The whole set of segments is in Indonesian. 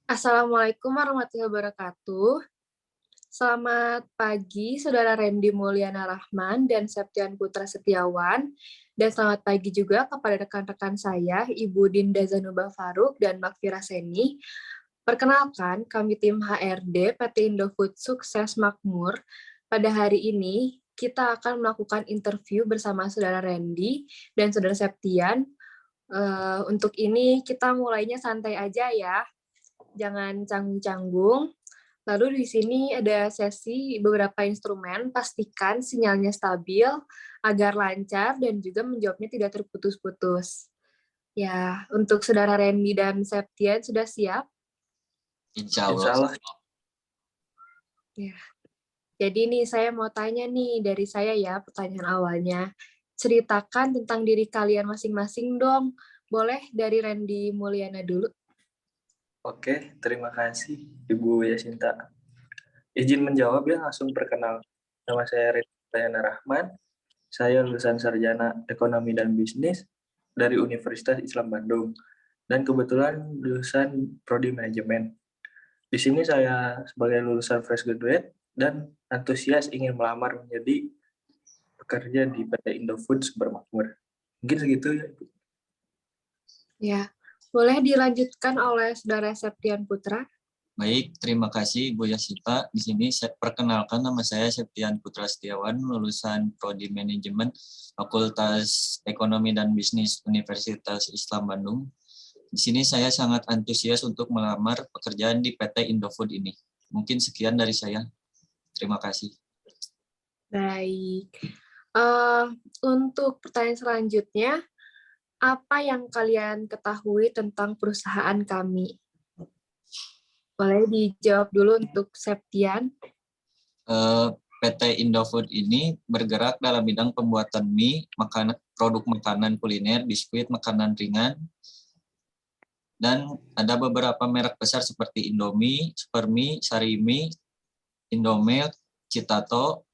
Assalamualaikum warahmatullahi wabarakatuh. Selamat pagi, Saudara Randy Mulyana Rahman dan Septian Putra Setiawan. Dan selamat pagi juga kepada rekan-rekan saya, Ibu Dinda Zanuba Faruk dan Makfira Seni. Perkenalkan, kami tim HRD PT Indofood Sukses Makmur. Pada hari ini, kita akan melakukan interview bersama Saudara Randy dan Saudara Septian. Untuk ini, kita mulainya santai aja ya. Jangan canggung-canggung. Lalu di sini ada sesi beberapa instrumen, pastikan sinyalnya stabil agar lancar dan juga menjawabnya tidak terputus-putus. Ya, untuk Saudara Randy dan Septian sudah siap? Insya Insya Allah. Allah. Ya. Jadi nih saya mau tanya nih dari saya ya pertanyaan awalnya. Ceritakan tentang diri kalian masing-masing dong. Boleh dari Randy Mulyana dulu? Oke, terima kasih Ibu Yasinta. Izin menjawab ya, langsung perkenal. Nama saya Ridwan Rahman. Saya lulusan Sarjana Ekonomi dan Bisnis dari Universitas Islam Bandung. Dan kebetulan lulusan Prodi Manajemen. Di sini saya sebagai lulusan fresh graduate dan antusias ingin melamar menjadi pekerja di PT Indofood Supermakmur. Mungkin segitu ya, Ibu. Ya. Boleh dilanjutkan oleh Saudara Septian Putra? Baik, terima kasih Bu Yasita. Di sini saya perkenalkan, nama saya Septian Putra Setiawan, lulusan Prodi Manajemen Fakultas Ekonomi dan Bisnis Universitas Islam Bandung. Di sini saya sangat antusias untuk melamar pekerjaan di PT Indofood ini. Mungkin sekian dari saya. Terima kasih. Baik. Untuk pertanyaan selanjutnya, apa yang kalian ketahui tentang perusahaan kami? Boleh dijawab dulu untuk Septian. PT Indofood ini bergerak dalam bidang pembuatan mie, produk makanan kuliner, biskuit, makanan ringan, dan ada beberapa merek besar seperti Indomie, Supermie, Sarimi, Indomilk, Citato,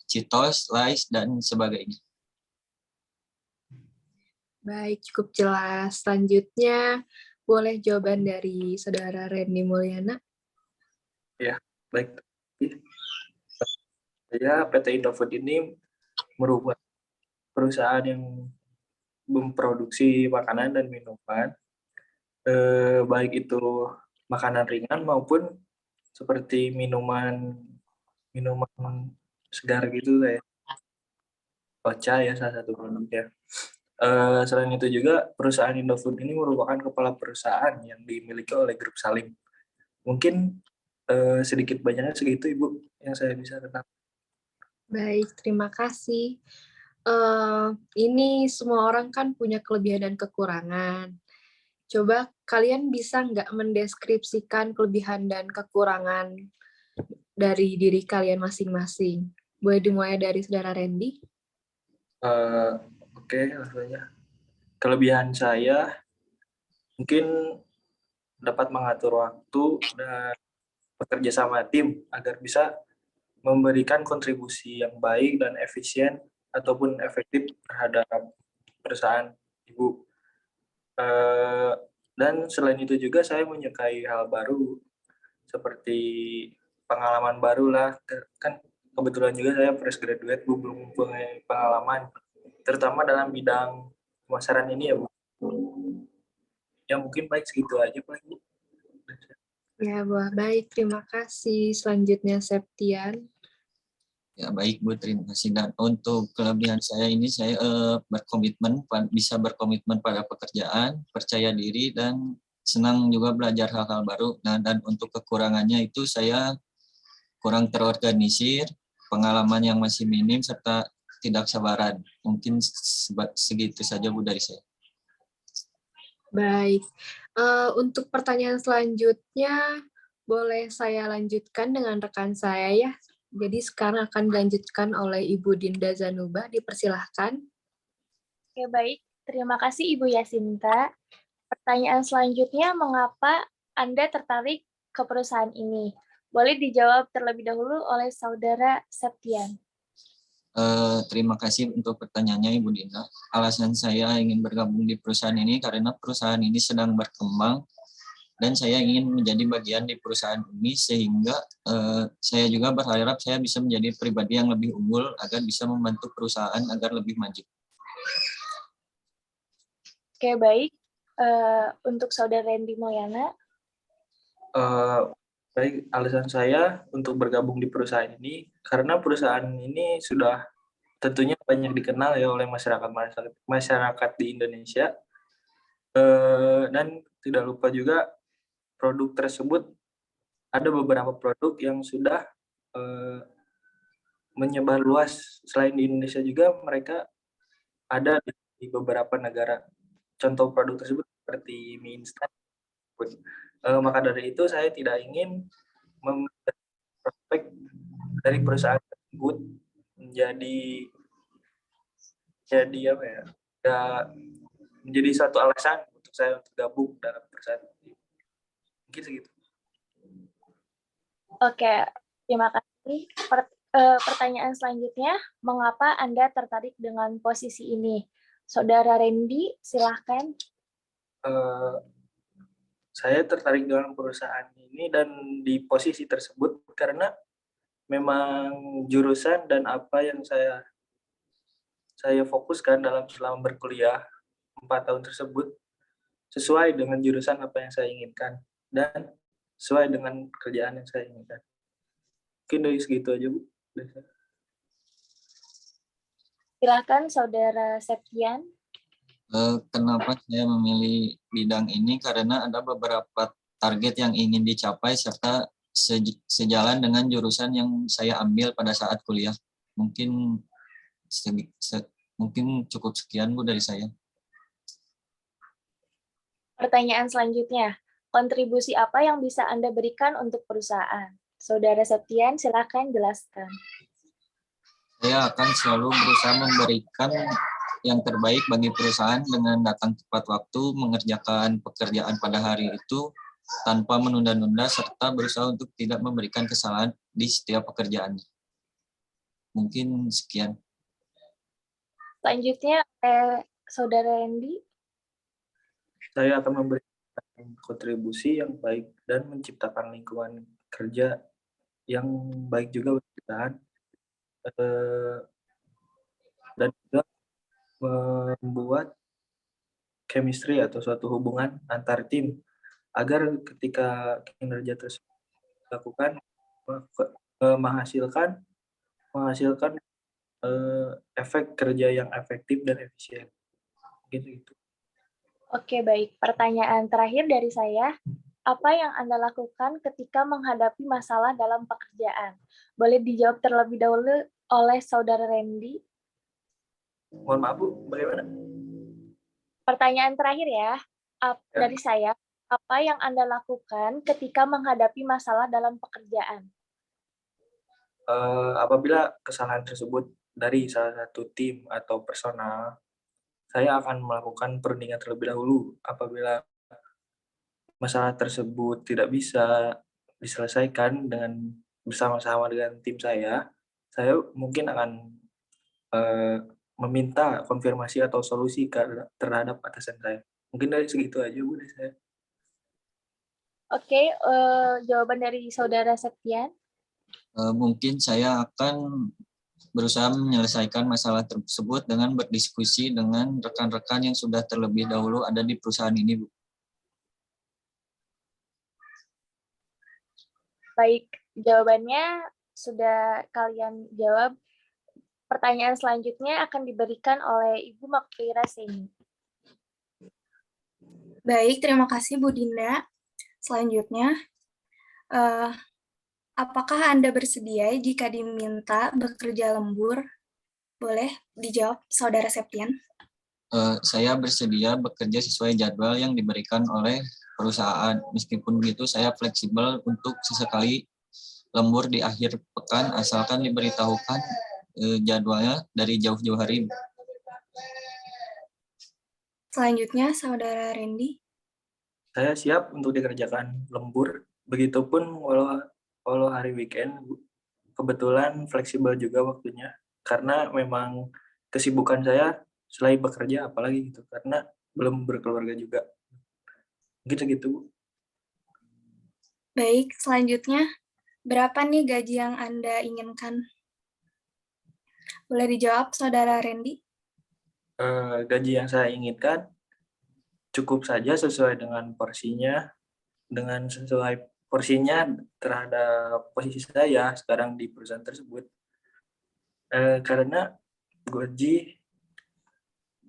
Citos, Lays, dan sebagainya. Baik, cukup jelas. Selanjutnya, boleh jawaban dari Saudara Randy Mulyana? Ya, baik. Saya PT Indofood ini merupakan perusahaan yang memproduksi makanan dan minuman, baik itu makanan ringan maupun seperti minuman segar gitu kayak Ocha ya, salah satu produknya. Selain itu juga perusahaan Indofood ini merupakan kepala perusahaan yang dimiliki oleh grup Salim. Mungkin sedikit banyaknya segitu Ibu yang saya bisa kenal. Baik, terima kasih. Ini semua orang kan punya kelebihan dan kekurangan. Coba kalian bisa nggak mendeskripsikan kelebihan dan kekurangan dari diri kalian masing-masing? Boleh dimulai dari Saudara Randy? Oke, langsung aja. Kelebihan saya mungkin dapat mengatur waktu dan bekerja sama tim agar bisa memberikan kontribusi yang baik dan efisien ataupun efektif terhadap perusahaan Ibu. Dan selain itu juga saya menyukai hal baru seperti pengalaman baru lah. Kan kebetulan juga saya fresh graduate, Bu, belum mempunyai pengalaman, terutama dalam bidang pemasaran ini ya, Bu. Ya mungkin baik segitu aja, Pak, Ibu. Ya, baik. Terima kasih. Selanjutnya Septian. Ya baik Bu, terima kasih. Dan untuk kelebihan saya ini, saya bisa berkomitmen pada pekerjaan, percaya diri, dan senang juga belajar hal-hal baru. Nah, dan untuk kekurangannya itu saya kurang terorganisir, pengalaman yang masih minim, serta tidak sabaran. Mungkin segitu saja Bu dari saya. Baik. Untuk pertanyaan selanjutnya, boleh saya lanjutkan dengan rekan saya ya. Jadi sekarang akan dilanjutkan oleh Ibu Dinda Zanuba. Dipersilahkan. Oke, baik. Terima kasih Ibu Yasinta. Pertanyaan selanjutnya, mengapa Anda tertarik ke perusahaan ini? Boleh dijawab terlebih dahulu oleh Saudara Septian. Terima kasih untuk pertanyaannya Ibu Dinda. Alasan saya ingin bergabung di perusahaan ini karena perusahaan ini sedang berkembang dan saya ingin menjadi bagian di perusahaan ini sehingga saya juga berharap saya bisa menjadi pribadi yang lebih unggul agar bisa membantu perusahaan agar lebih maju. Oke, baik. Untuk Saudara Randy Mulyana, Baik, alasan saya untuk bergabung di perusahaan ini karena perusahaan ini sudah tentunya banyak dikenal ya oleh masyarakat di Indonesia, dan tidak lupa juga produk tersebut ada beberapa produk yang sudah menyebar luas. Selain di Indonesia juga mereka ada di beberapa negara. Contoh produk tersebut seperti mie instan. Maka dari itu saya tidak ingin prospek dari perusahaan tersebut menjadi apa ya? Menjadi satu alasan untuk saya untuk gabung dalam perusahaan ini. Mungkin segitu. oke, terima kasih. Pertanyaan selanjutnya, mengapa Anda tertarik dengan posisi ini? Saudara Randy, silahkan. Saya tertarik dengan perusahaan ini dan di posisi tersebut karena memang jurusan dan apa yang saya fokuskan selama berkuliah 4 tahun tersebut sesuai dengan jurusan apa yang saya inginkan dan sesuai dengan kerjaan yang saya inginkan. Mungkin dari segitu aja, Bu. Silakan Saudara Septian. Kenapa saya memilih bidang ini? Karena ada beberapa target yang ingin dicapai serta sejalan dengan jurusan yang saya ambil pada saat kuliah. Mungkin cukup sekian, Bu, dari saya. Pertanyaan selanjutnya, kontribusi apa yang bisa Anda berikan untuk perusahaan? Saudara Septian, silakan jelaskan. Saya akan selalu berusaha memberikan yang terbaik bagi perusahaan dengan datang tepat waktu, mengerjakan pekerjaan pada hari itu tanpa menunda-nunda, serta berusaha untuk tidak memberikan kesalahan di setiap pekerjaan. Mungkin sekian. Selanjutnya, Saudara Randy. Saya akan memberikan kontribusi yang baik dan menciptakan lingkungan kerja yang baik juga bagi perusahaan, dan juga membuat chemistry atau suatu hubungan antar tim agar ketika kinerja tersebut dilakukan menghasilkan efek kerja yang efektif dan efisien. Gitu. Oke, baik. Pertanyaan terakhir dari saya, apa yang Anda lakukan ketika menghadapi masalah dalam pekerjaan? Boleh dijawab terlebih dahulu oleh Saudara Randy. Mohon maaf, Bu, bagaimana? Pertanyaan terakhir ya, dari saya, apa yang Anda lakukan ketika menghadapi masalah dalam pekerjaan? Apabila kesalahan tersebut dari salah satu tim atau personal, saya akan melakukan perundingan terlebih dahulu. Apabila masalah tersebut tidak bisa diselesaikan bersama-sama dengan tim saya mungkin akan meminta konfirmasi atau solusi terhadap atasan saya. Mungkin dari segitu aja, Bu, dari saya. Oke, jawaban dari Saudara Septian. Mungkin saya akan berusaha menyelesaikan masalah tersebut dengan berdiskusi dengan rekan-rekan yang sudah terlebih dahulu ada di perusahaan ini, Bu. Baik, jawabannya sudah kalian jawab. Pertanyaan selanjutnya akan diberikan oleh Ibu Makfira Seni. Baik, terima kasih Bu Dinda. Selanjutnya, apakah Anda bersedia jika diminta bekerja lembur? Boleh dijawab, Saudara Septian. Saya bersedia bekerja sesuai jadwal yang diberikan oleh perusahaan. Meskipun begitu, saya fleksibel untuk sesekali lembur di akhir pekan, asalkan diberitahukan jadwalnya dari jauh-jauh hari. Selanjutnya, Saudara Randy. Saya siap untuk dikerjakan lembur, begitupun walau hari weekend, Bu. Kebetulan fleksibel juga waktunya, karena memang kesibukan saya selain bekerja apalagi gitu, karena belum berkeluarga juga. Gitu, Bu. Baik, selanjutnya, berapa nih gaji yang Anda inginkan? Boleh dijawab, Saudara Randy? Gaji yang saya inginkan cukup saja sesuai dengan porsinya, dengan sesuai porsinya terhadap posisi saya sekarang di perusahaan tersebut. Karena gaji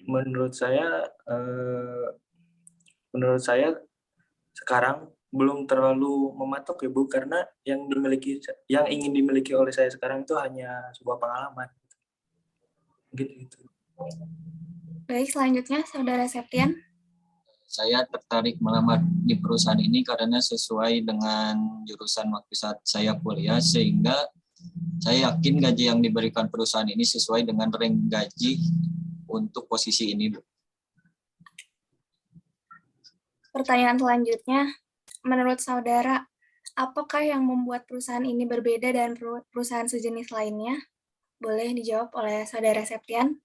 menurut saya sekarang belum terlalu mematok ya Bu, karena yang ingin dimiliki oleh saya sekarang itu hanya sebuah pengalaman. Gitu. Baik, selanjutnya Saudara Septian. Saya tertarik melamar di perusahaan ini karena sesuai dengan jurusan waktu saat saya kuliah, sehingga saya yakin gaji yang diberikan perusahaan ini sesuai dengan rank gaji untuk posisi ini, Bu. Pertanyaan selanjutnya, menurut Saudara, apakah yang membuat perusahaan ini berbeda dengan perusahaan sejenis lainnya? Boleh dijawab oleh Saudara Septian.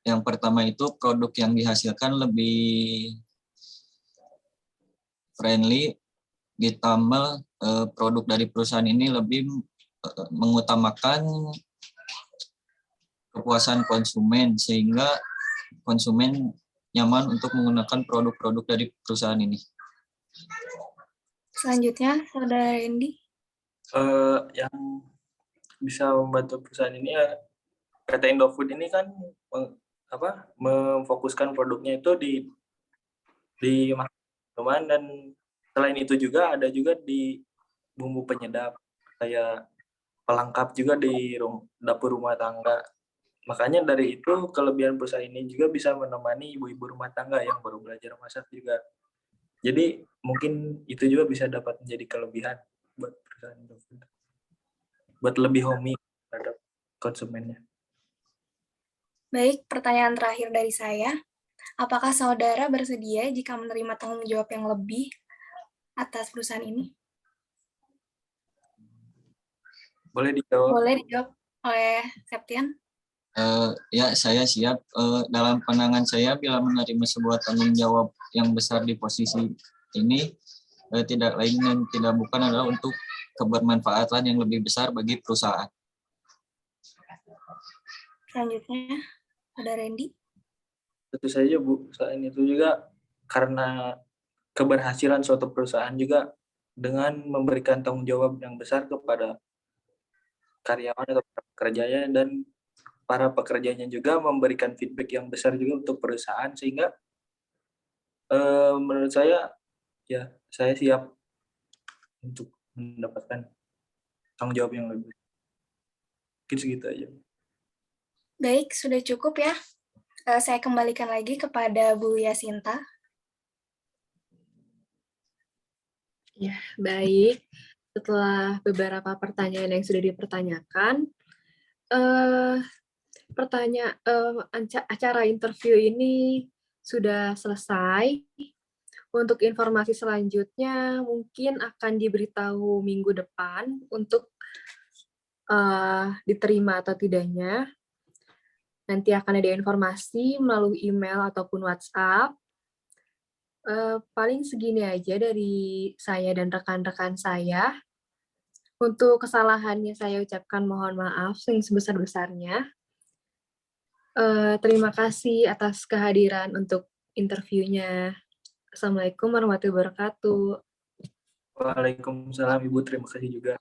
Yang pertama itu produk yang dihasilkan lebih friendly, ditambah produk dari perusahaan ini lebih mengutamakan kepuasan konsumen, sehingga konsumen nyaman untuk menggunakan produk-produk dari perusahaan ini. Selanjutnya, Saudara Randy. Yang bisa membantu perusahaan ini ya, PT Indofood ini kan memfokuskan produknya itu di minuman, dan selain itu juga ada juga di bumbu penyedap kayak pelengkap juga di dapur rumah tangga. Makanya dari itu kelebihan perusahaan ini juga bisa menemani ibu-ibu rumah tangga yang baru belajar masak juga. Jadi mungkin itu juga bisa dapat menjadi kelebihan buat perusahaan Indofood, buat lebih homey terhadap konsumennya. Baik, pertanyaan terakhir dari saya. Apakah Saudara bersedia jika menerima tanggung jawab yang lebih atas perusahaan ini? Boleh dijawab? Boleh dijawab oleh Septian. Ya, saya siap. Dalam pandangan saya, bila menerima sebuah tanggung jawab yang besar di posisi ini, tidak lain dan tidak bukan adalah untuk kebermanfaatan yang lebih besar bagi perusahaan. Selanjutnya, ada Randy. Tentu saja Bu, selain itu juga karena keberhasilan suatu perusahaan juga dengan memberikan tanggung jawab yang besar kepada karyawan atau pekerjanya, dan para pekerjanya juga memberikan feedback yang besar juga untuk perusahaan, sehingga menurut saya ya saya siap untuk mendapatkan tanggung jawab yang lebih. Mungkin segitu aja. Baik, sudah cukup ya. Saya kembalikan lagi kepada Bu Yasinta. Ya, baik. Setelah beberapa pertanyaan yang sudah dipertanyakan, acara interview ini sudah selesai. Untuk informasi selanjutnya mungkin akan diberitahu minggu depan untuk diterima atau tidaknya. Nanti akan ada informasi melalui email ataupun WhatsApp. Paling segini aja dari saya dan rekan-rekan saya. Untuk kesalahannya saya ucapkan mohon maaf yang sebesar-besarnya. Terima kasih atas kehadiran untuk interviewnya. Assalamualaikum warahmatullahi wabarakatuh. Waalaikumsalam Ibu, terima kasih juga.